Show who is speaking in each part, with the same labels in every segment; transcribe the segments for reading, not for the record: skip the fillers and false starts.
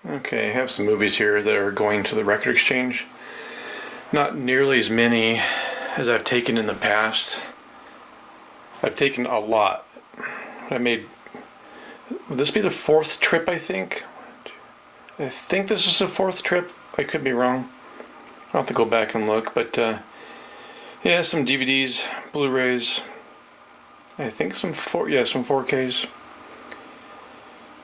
Speaker 1: Okay, I have some movies here that are going to the record exchange. Not nearly as many as I've taken in the past. I've taken a lot. Would this be the fourth trip, I think? I think this is the fourth trip. I could be wrong. I'll have to go back and look, but yeah, some DVDs, Blu-rays. I think some 4Ks.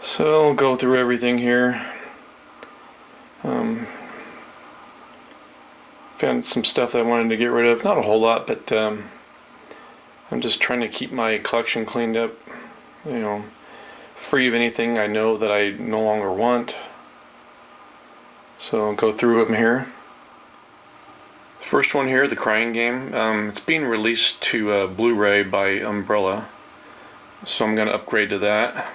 Speaker 1: So I'll go through everything here. Found some stuff that I wanted to get rid of. Not a whole lot, but I'm just trying to keep my collection cleaned up. You know, free of anything I know that I no longer want. So I'll go through them here. First one here, The Crying Game. It's being released to Blu-ray by Umbrella, so I'm going to upgrade to that.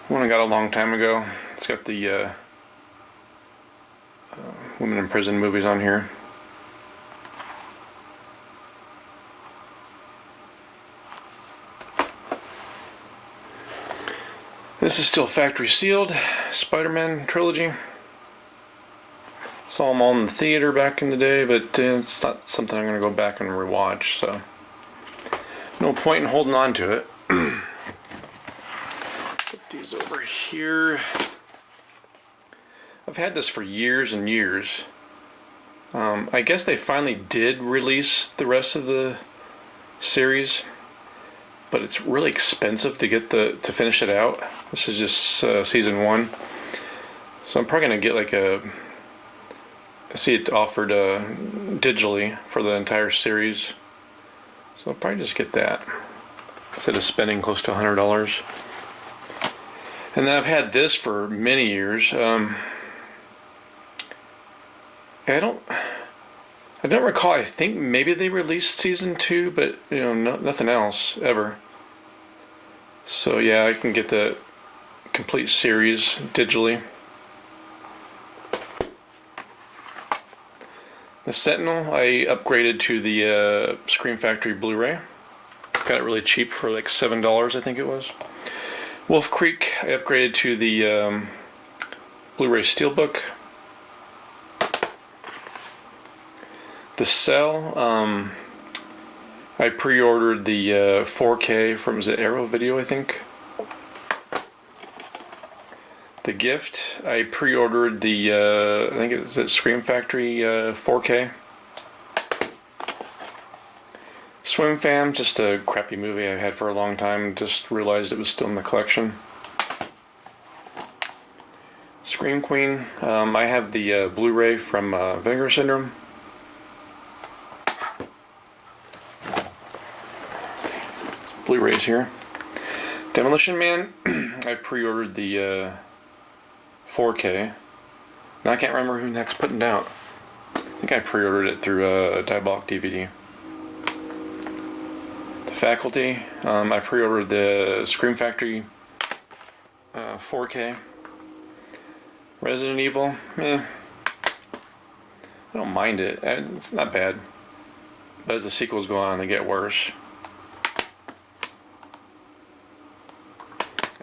Speaker 1: One I got a long time ago. It's got the women in prison movies on here. This is still factory sealed, Spider-Man trilogy. Saw them all in the theater back in the day, but it's not something I'm going to go back and rewatch, so no point in holding on to it. Put these over here. I've had this for years and years. I guess they finally did release the rest of the series, but it's really expensive to get to finish it out. This is just season 1, so I'm probably gonna get like I see it offered digitally for the entire series, so I'll probably just get that instead of spending close to $100. And then I've had this for many years. I don't recall. I think maybe they released season 2, but you know, nothing else ever. So yeah, I can get the complete series digitally. The Sentinel I upgraded to the Scream Factory Blu-ray. Got it really cheap for like $7, I think it was. Wolf Creek I upgraded to the Blu-ray Steelbook. The Cell, I pre-ordered the 4K from, is it Arrow Video, I think? The Gift, I pre-ordered the, I think it's at Scream Factory 4K. Swim Fam, just a crappy movie I had for a long time, just realized it was still in the collection. Scream Queen, I have the Blu-ray from Vinegar Syndrome. Blu-rays here. Demolition Man, I pre-ordered the 4K. Now I can't remember who next putting it out. I think I pre-ordered it through a Dieblock DVD. The Faculty, I pre-ordered the Scream Factory 4K. Resident Evil, I don't mind it. It's not bad. But as the sequels go on, they get worse.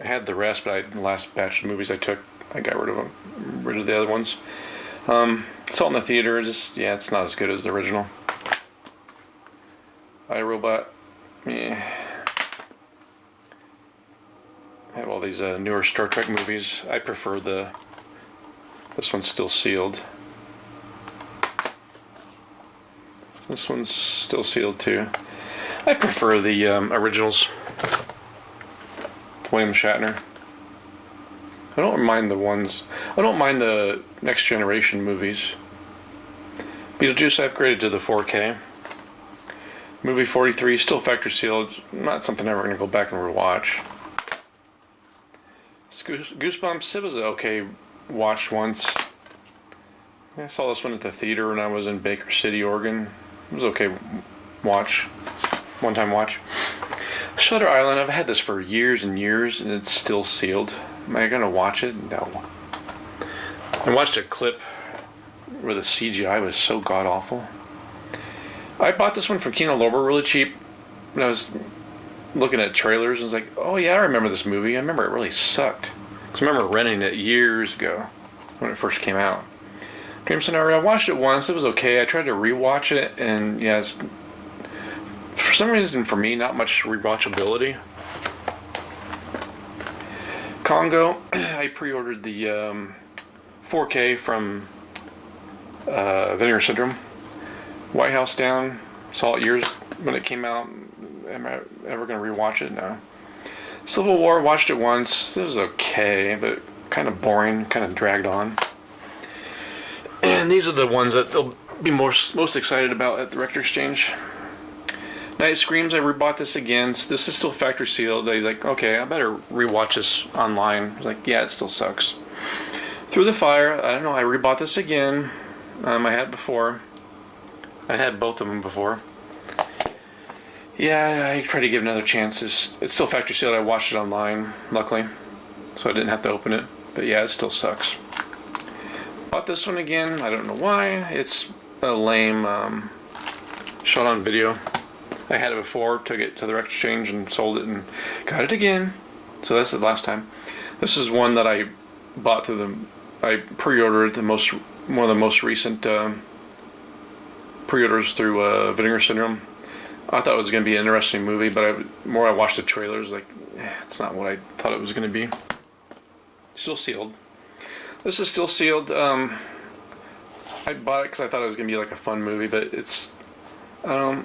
Speaker 1: I had the rest, but the last batch of movies I took, I got rid of them, rid of the other ones. Saw it in the theater. It's not as good as the original. iRobot, I have all these newer Star Trek movies. I prefer this one's still sealed. This one's still sealed too. I prefer the originals. William Shatner. I don't mind the Next Generation movies. Beetlejuice I upgraded to the 4K. Movie 43 still factory sealed. Not something I'm ever going to go back and rewatch. Goosebumps, it was okay watch once. I saw this one at the theater when I was in Baker City, Oregon. It was okay watch. One time watch. Shutter Island, I've had this for years and years and it's still sealed. Am I gonna watch it? No. I watched a clip where the CGI was so god awful. I bought this one from Kino Lorber really cheap when I was looking at trailers and was like, oh yeah, I remember this movie. I remember it really sucked. Because I remember renting it years ago when it first came out. Dream Scenario, I watched it once. It was okay. I tried to rewatch it, and yeah, for some reason for me, not much rewatchability. Congo, I pre-ordered the 4K from Vinegar Syndrome. White House Down, saw it years when it came out. Am I ever going to rewatch it? No. Civil War, watched it once. It was okay, but kind of boring, kind of dragged on. And these are the ones that they'll be most excited about at the Rector Exchange. Night Screams, I rebought this again. This is still factory sealed. I was like, okay, I better rewatch this online. I was like, yeah, it still sucks. Through the Fire, I don't know, I rebought this again. I had it before. I had both of them before. Yeah, I tried to give it another chance. It's still factory sealed. I watched it online, luckily, so I didn't have to open it. But yeah, it still sucks. Bought this one again. I don't know why. It's a lame shot on video. I had it before, took it to the Rector Exchange and sold it and got it again. So that's the last time. This is one that I bought through I pre-ordered one of the most recent pre-orders through Vinegar Syndrome. I thought it was going to be an interesting movie, but the more I watched the trailers, like, it's not what I thought it was going to be. Still sealed. This is still sealed. I bought it because I thought it was going to be like a fun movie, but it's a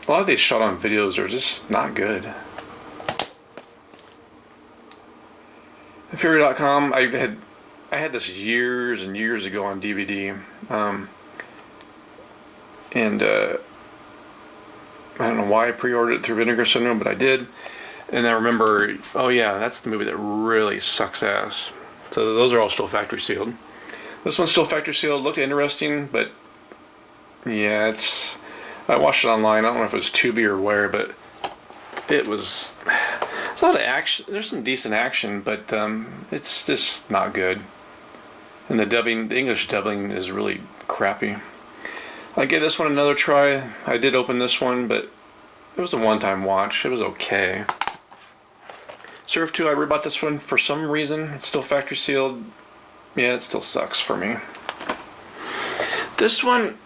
Speaker 1: lot of these shot on videos are just not good. Fury.com, I had this years and years ago on DVD, and I don't know why I pre-ordered it through Vinegar Syndrome, but I did. And I remember, oh yeah, that's the movie that really sucks ass. So those are all still factory sealed. This one's still factory sealed. Looked interesting, but yeah, I watched it online. I don't know if it was Tubi or where, but it's a lot of action. There's some decent action, but it's just not good. And the English dubbing is really crappy. I gave this one another try. I did open this one, but it was a one-time watch. It was okay. Surf 2, I rebought this one for some reason. It's still factory sealed. Yeah, it still sucks for me. This one,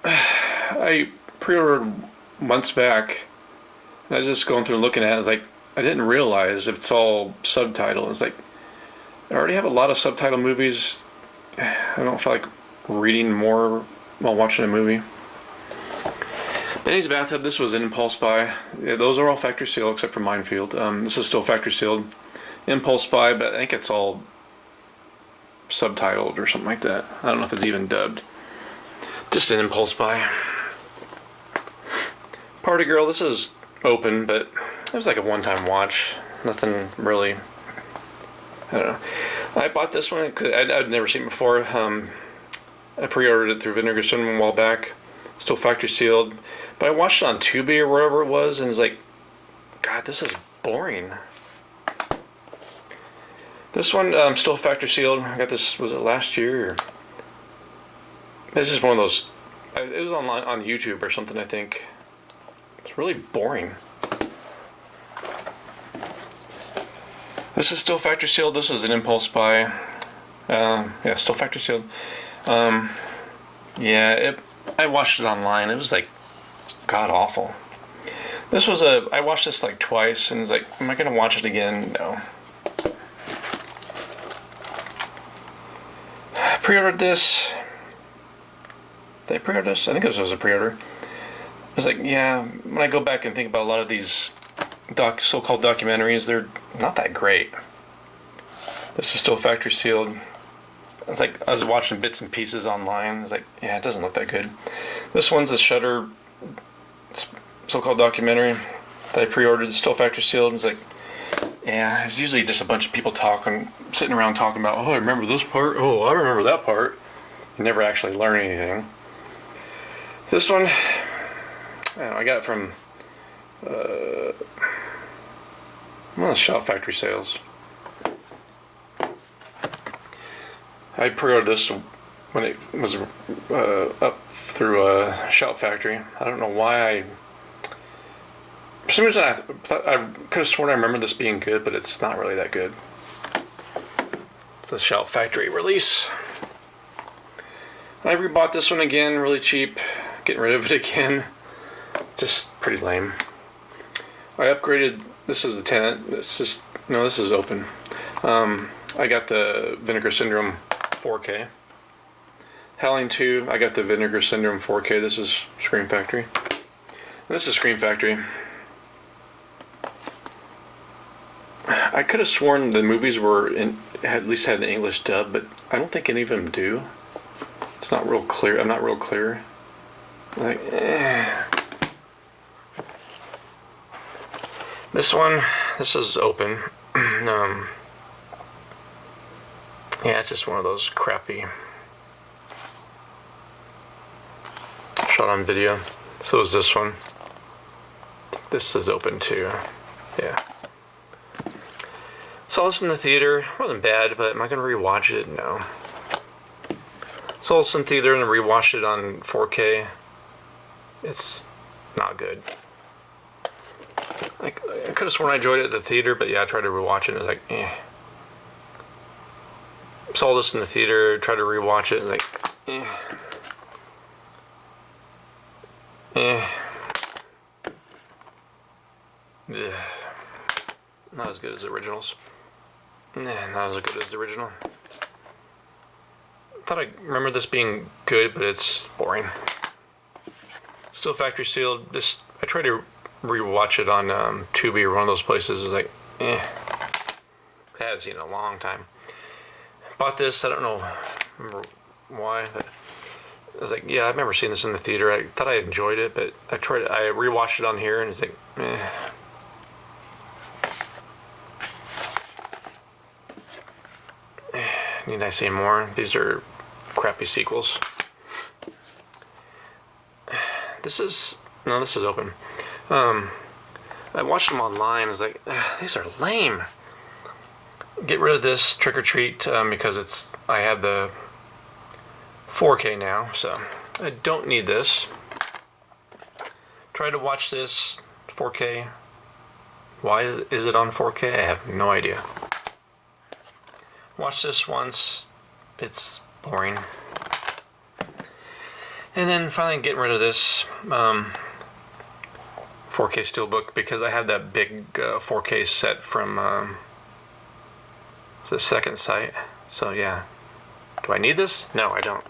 Speaker 1: I pre-ordered months back. And I was just going through and looking at it. I was like, I didn't realize it's all subtitled. It's like, I already have a lot of subtitle movies. I don't feel like reading more while watching a movie. Benny's Bathtub, this was an impulse buy. Yeah, those are all factory sealed except for Minefield. This is still factory sealed. Impulse buy, but I think it's all subtitled or something like that. I don't know if it's even dubbed. Just an impulse buy. Party Girl, this is open, but it was like a one-time watch. Nothing really, I don't know. I bought this one because I'd never seen it before. I pre-ordered it through Vinegar Syndrome a while back. Still factory sealed. But I watched it on Tubi or wherever it was, and it's like, God, this is boring. This one, still factory sealed. I got this, was it last year? Or... This is one of those, it was on YouTube or something, I think. It's really boring. This is still factory sealed. This is an impulse buy. Yeah, still factory sealed. Yeah, I watched it online. It was like god awful. I watched this like twice, and it's like, am I gonna watch it again? No. Pre-ordered this. Did I pre-order this? I think this was a pre-order. It's like, yeah, when I go back and think about a lot of these so-called documentaries, they're not that great. This is still factory sealed. It's like I was watching bits and pieces online. It's like, yeah, it doesn't look that good. This one's a Shudder so-called documentary that I pre-ordered. It's still factory sealed. It's like, yeah, it's usually just a bunch of people sitting around talking about, oh, I remember this part. Oh, I remember that part. You never actually learn anything. This one, I don't know, I got it from one of the shop factory sales. I pre-ordered this when it was up through Shout Factory. I don't know why for some reason I thought I could have sworn I remember this being good, but it's not really that good. It's a Shout Factory release. I rebought this one again, really cheap. Getting rid of it again. Just pretty lame. I upgraded. This is the tenant. This is open. I got the Vinegar Syndrome 4K. Howling 2. I got the Vinegar Syndrome 4K. This is Scream Factory. This is Scream Factory. I could have sworn the movies were at least had an English dub, but I don't think any of them do. It's not real clear. I'm not real clear. Like, This one, this is open. Yeah, it's just one of those crappy shot on video. So is this one. This is open too. Yeah. Saw this in the theater. It wasn't bad, but am I going to rewatch it? No. Saw this in theater and rewatched it on 4K. It's not good. I could have sworn I enjoyed it at the theater, but yeah, I tried to rewatch it and it was like, eh. Saw this in the theater, tried to rewatch it, and like, eh. Eh. Yeah. Not as good as the originals. Nah, not as good as the original. Thought I remember this being good, but it's boring. Still factory sealed. I tried to rewatch it on Tubi or one of those places. It was like, eh. I haven't seen it in a long time. Bought this. I don't remember why, but I was like, yeah, I remember seeing this in the theater. I thought I enjoyed it, but I rewatched it on here, and it's like, eh. Need I say more? These are crappy sequels. This is open. I watched them online. I was like, these are lame. Get rid of this Trick or Treat because I have the 4K now, so I don't need this. Tried to watch this 4K. Why is it on 4K? I have no idea. Watched this once. It's boring. And then finally getting rid of this 4K Steelbook because I have that big 4K set from the second site. So yeah. Do I need this? No, I don't.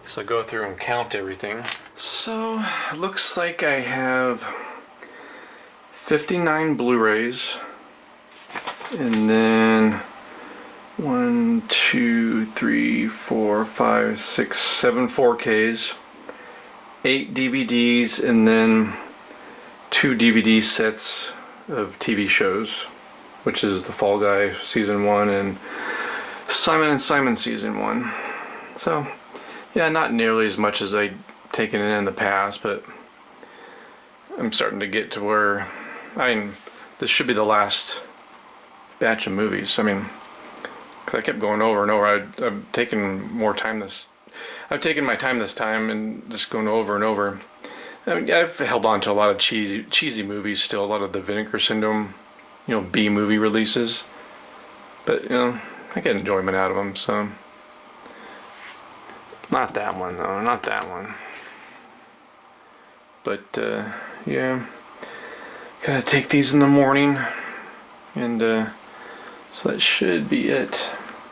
Speaker 1: So go through and count everything. So it looks like I have 59 Blu-rays and then 1, 2, 3, 4, 5, 6, 7 4Ks, 8 DVDs, and then 2 DVD sets of TV shows, which is The Fall Guy Season 1 and Simon & Simon Season 1. So, yeah, not nearly as much as I'd taken in the past, but I'm starting to get to where, this should be the last batch of movies. Because I kept going over and over. I've taken my time this time and just going over and over. I've held on to a lot of cheesy movies still, a lot of the Vinegar Syndrome, B movie releases. But, I get enjoyment out of them, so. Not that one, though, not that one. But, yeah. Gotta take these in the morning, and, so that should be it.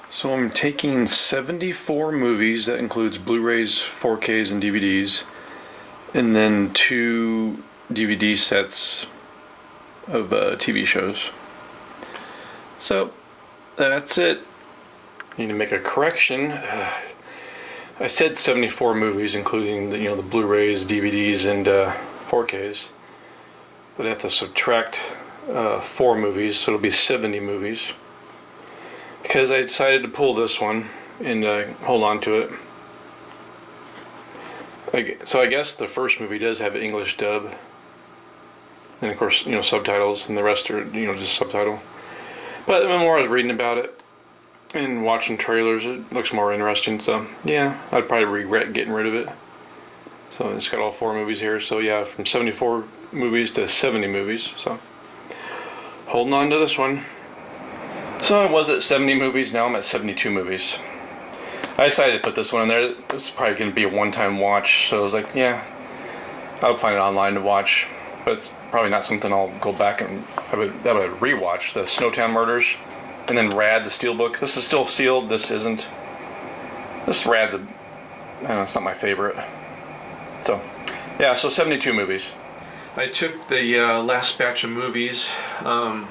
Speaker 1: So I'm taking 74 movies, that includes Blu-rays, 4Ks, and DVDs, and then 2 DVD sets of TV shows. So that's it. Need to make a correction. I said 74 movies, including the Blu-rays, DVDs, and 4Ks, but I have to subtract 4 movies, so it'll be 70 movies. Because I decided to pull this one and hold on to it. So I guess the first movie does have an English dub, and of course subtitles, and the rest are just subtitle. But the more I was reading about it, And watching trailers, it looks more interesting. So yeah, I'd probably regret getting rid of it. So it's got all 4 movies here. So yeah, from 74 movies to 70 movies. So holding on to this one. So I was at 70 movies. Now I'm at 72 movies. I decided to put this one in there. It's probably going to be a one-time watch. So I was like, yeah, I'll find it online to watch. But it's probably not something I'll go back and I would rewatch. The Snowtown Murders. And then Rad, the Steelbook. This is still sealed. This isn't. This Rad's I don't know, it's not my favorite. So, yeah, so 72 movies. I took the last batch of movies the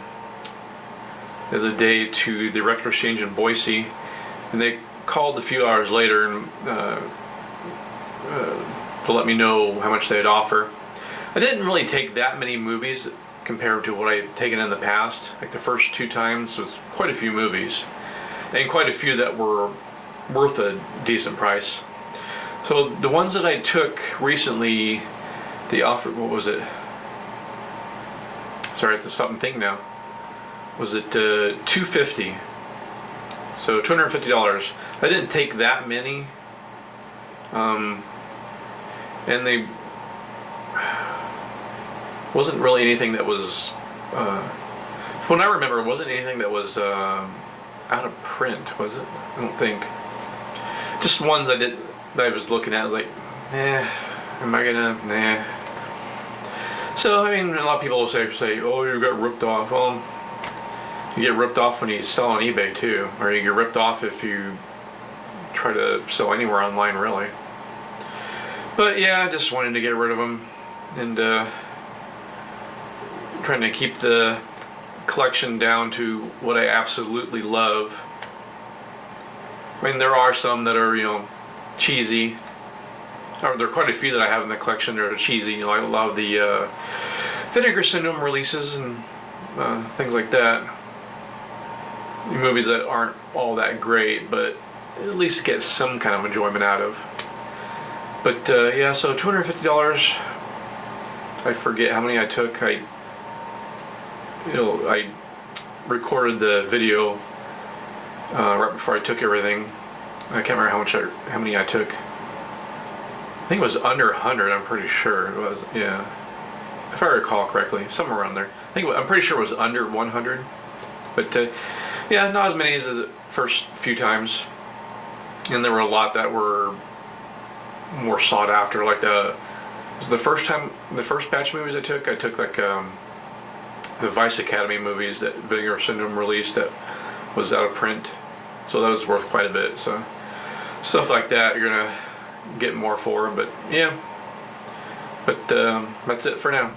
Speaker 1: other day to the record exchange in Boise, and they called a few hours later and, to let me know how much they'd offer. I didn't really take that many movies compared to what I've taken in the past. Like the first 2 times was quite a few movies, and quite a few that were worth a decent price. So the ones that I took recently, the offer, what was it? Sorry, I have to stop and think now. Was it $250? So $250. I didn't take that many, and they wasn't really anything that was, when I remember, it wasn't anything that was out of print, was it? I don't think. Just ones that I was looking at, I was like, am I gonna, nah. So, I mean, a lot of people will say, oh, you got ripped off. Well, you get ripped off when you sell on eBay too, or you get ripped off if you try to sell anywhere online, really. But yeah, I just wanted to get rid of them, and trying to keep the collection down to what I absolutely love. I mean, there are some that are, you know, cheesy. Or there are quite a few that I have in the collection that are cheesy. You know, I love the Vinegar Syndrome releases and things like that. Movies that aren't all that great, but at least get some kind of enjoyment out of. But yeah, so $250. I forget how many I took. I recorded the video right before I took everything. I can't remember how many I took. I think it was under 100. I'm pretty sure it was. Yeah, if I recall correctly, somewhere around there. I'm pretty sure it was under 100. But yeah, not as many as the first few times. And there were a lot that were more sought after. Like the first batch of movies I took like the Vice Academy movies that Vinegar Syndrome released that was out of print. So that was worth quite a bit. So stuff like that you're gonna get more for. But yeah. But that's it for now.